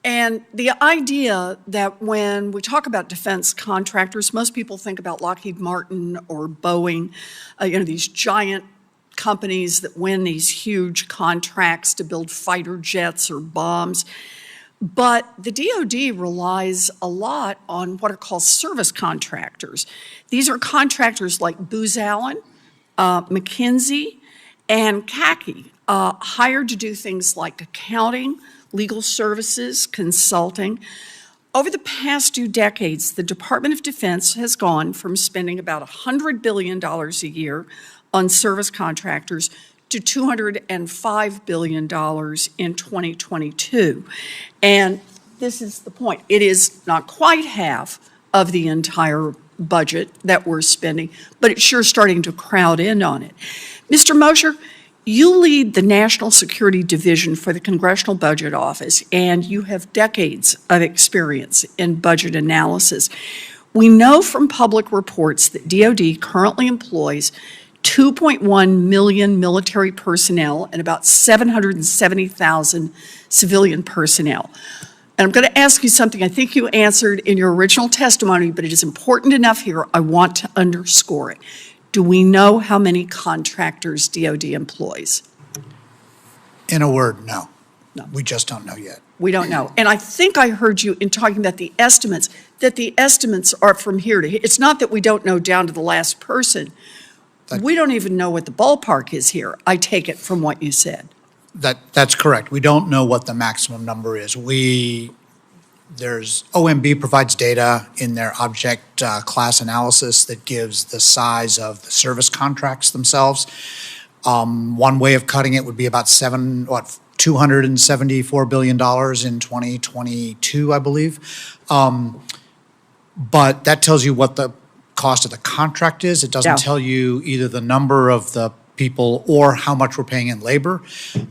And the idea that when we talk about defense contractors, most people think about Lockheed Martin or Boeing, these giant companies that win these huge contracts to build fighter jets or bombs. But the DoD relies a lot on what are called service contractors. These are contractors like Booz Allen, McKinsey, and CACI, hired to do things like accounting, legal services, consulting. Over the past 2 decades, the Department of Defense has gone from spending about $100 billion a year on service contractors to $205 billion in 2022. And this is the point. It is not quite half of the entire budget that we're spending, but it's sure starting to crowd in on it. Mr. Mosher, you lead the National Security Division for the Congressional Budget Office, and you have decades of experience in budget analysis. We know from public reports that DoD currently employs 2.1 million military personnel and about 770,000 civilian personnel. And I'm going to ask you something I think you answered in your original testimony, but it is important enough here, I want to underscore it. Do we know how many contractors DoD employs? In a word, no. No. We just don't know yet. We don't know. And I think I heard you in talking about the estimates, that the estimates are from here to here. It's not that we don't know down to the last person. We don't even know what the ballpark is here, I take it from what you said. That's correct. We don't know what the maximum number is. OMB provides data in their object class analysis that gives the size of the service contracts themselves. One way of cutting it would be about $274 billion in 2022, I believe. But that tells you what the cost of the contract is. It doesn't tell you either the number of the people or how much we're paying in labor.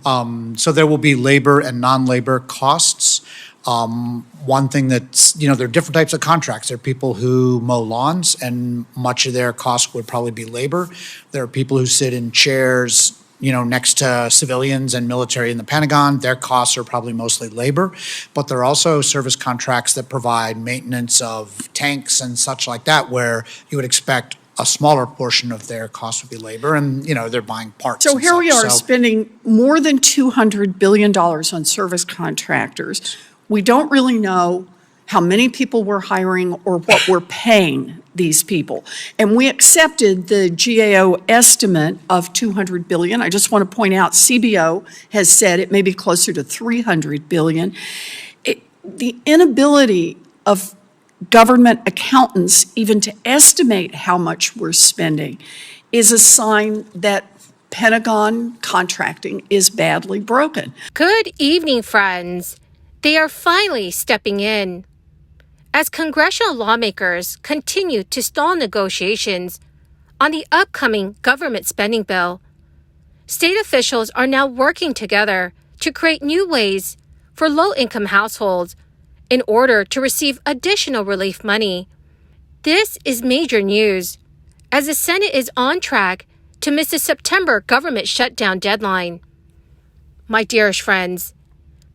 So there will be labor and non-labor costs. One thing that's, there are different types of contracts. There are people who mow lawns, and much of their cost would probably be labor. There are people who sit in chairs, next to civilians and military in the Pentagon. Their costs are probably mostly labor. But there are also service contracts that provide maintenance of tanks and such like that, where you would expect a smaller portion of their cost would be labor, and, they're buying parts. So here we are spending more than $200 billion on service contractors. We don't really know how many people we're hiring or what we're paying these people. And we accepted the GAO estimate of $200 billion. I just want to point out CBO has said it may be closer to $300 billion. The inability of government accountants even to estimate how much we're spending is a sign that Pentagon contracting is badly broken. Good evening, friends. They are finally stepping in. As congressional lawmakers continue to stall negotiations on the upcoming government spending bill, state officials are now working together to create new ways for low-income households in order to receive additional relief money. This is major news, as the Senate is on track to miss the September government shutdown deadline. My dearest friends,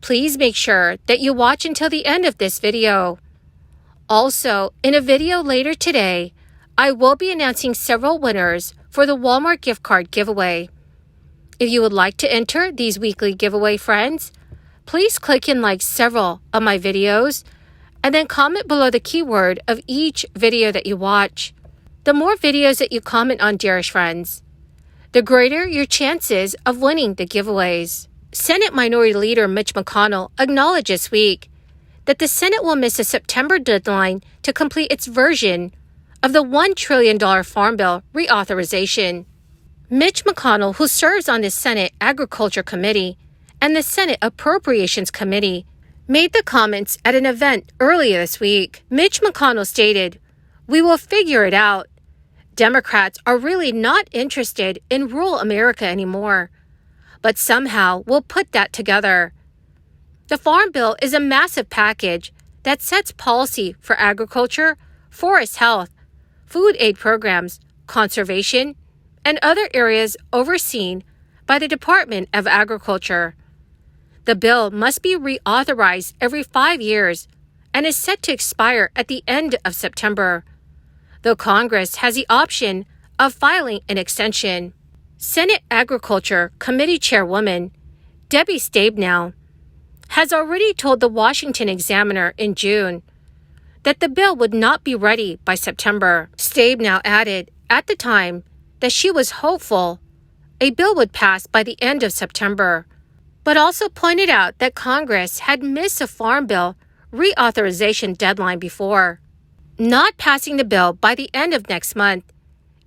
please make sure that you watch until the end of this video. Also, in a video later today, I will be announcing several winners for the Walmart gift card giveaway. If you would like to enter these weekly giveaway, friends, please click and like several of my videos and then comment below the keyword of each video that you watch. The more videos that you comment on, dearest friends, the greater your chances of winning the giveaways. Senate Minority Leader Mitch McConnell acknowledged this week that the Senate will miss a September deadline to complete its version of the $1 trillion Farm Bill reauthorization. Mitch McConnell, who serves on the Senate Agriculture Committee and the Senate Appropriations Committee, made the comments at an event earlier this week. Mitch McConnell stated, "We will figure it out. Democrats are really not interested in rural America anymore, but somehow we'll put that together." The Farm Bill is a massive package that sets policy for agriculture, forest health, food aid programs, conservation, and other areas overseen by the Department of Agriculture. The bill must be reauthorized every 5 years and is set to expire at the end of September, though Congress has the option of filing an extension. Senate Agriculture Committee Chairwoman Debbie Stabenow has already told the Washington Examiner in June that the bill would not be ready by September. Stabenow added at the time that she was hopeful a bill would pass by the end of September, but also pointed out that Congress had missed a Farm Bill reauthorization deadline before. Not passing the bill by the end of next month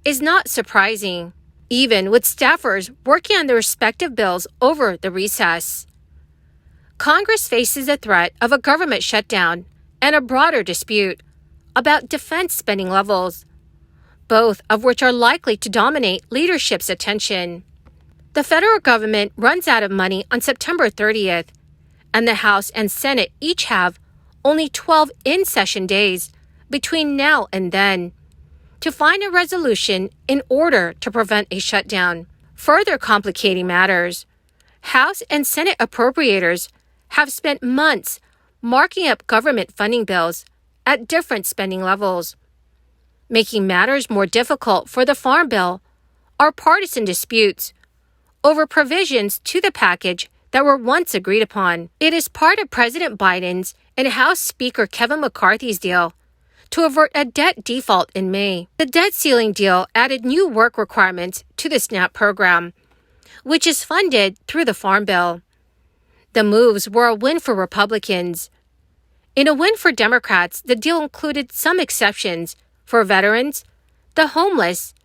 is not surprising, even with staffers working on their respective bills over the recess. Congress faces the threat of a government shutdown and a broader dispute about defense spending levels, both of which are likely to dominate leadership's attention. The federal government runs out of money on September 30th, and the House and Senate each have only 12 in-session days between now and then to find a resolution in order to prevent a shutdown. Further complicating matters, House and Senate appropriators have spent months marking up government funding bills at different spending levels. Making matters more difficult for the Farm Bill are partisan disputes over provisions to the package that were once agreed upon. It is part of President Biden's and House Speaker Kevin McCarthy's deal to avert a debt default in May. The debt ceiling deal added new work requirements to the SNAP program, which is funded through the Farm Bill. The moves were a win for Republicans. In a win for Democrats, the deal included some exceptions for veterans, the homeless,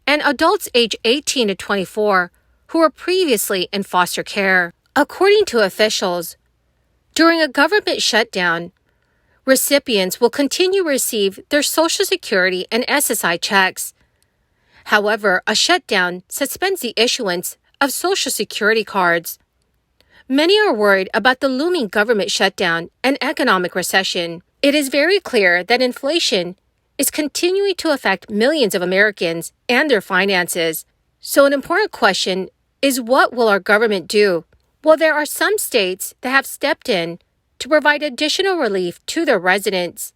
and adults age 18 to 24 who were previously in foster care. According to officials, during a government shutdown, recipients will continue to receive their Social Security and SSI checks. However, a shutdown suspends the issuance of Social Security cards. Many are worried about the looming government shutdown and economic recession. It is very clear that inflation is continuing to affect millions of Americans and their finances. So an important question is, what will our government do? Well, there are some states that have stepped in to provide additional relief to their residents.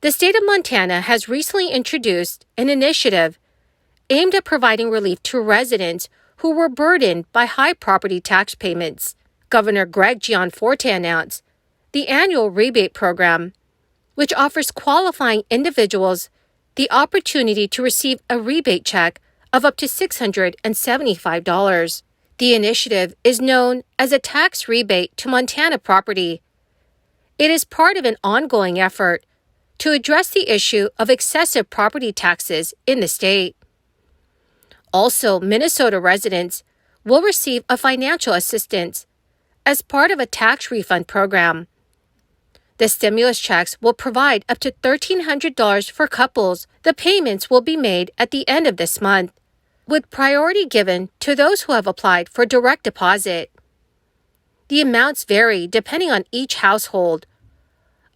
The state of Montana has recently introduced an initiative aimed at providing relief to residents who were burdened by high property tax payments. Governor Greg Gianforte announced the annual rebate program, which offers qualifying individuals the opportunity to receive a rebate check of up to $675. The initiative is known as a tax rebate to Montana property. It is part of an ongoing effort to address the issue of excessive property taxes in the state. Also, Minnesota residents will receive a financial assistance as part of a tax refund program. The stimulus checks will provide up to $1,300 for couples. The payments will be made at the end of this month, with priority given to those who have applied for direct deposit. The amounts vary depending on each household.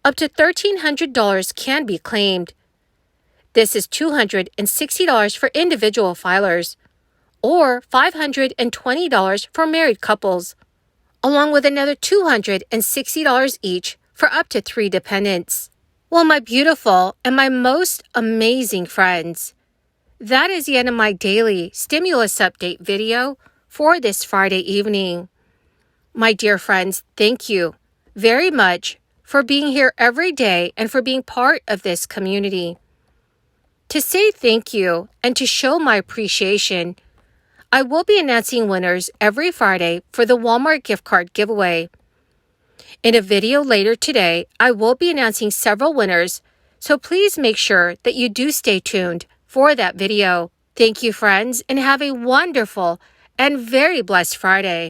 Up to $1,300 can be claimed. This is $260 for individual filers, or $520 for married couples, along with another $260 each for up to 3 dependents. Well, my beautiful and my most amazing friends, that is the end of my daily stimulus update video for this Friday evening. My dear friends, thank you very much for being here every day and for being part of this community. To say thank you and to show my appreciation, I will be announcing winners every Friday for the Walmart gift card giveaway. In a video later today, I will be announcing several winners, so please make sure that you do stay tuned for that video. Thank you, friends, and have a wonderful and very blessed Friday.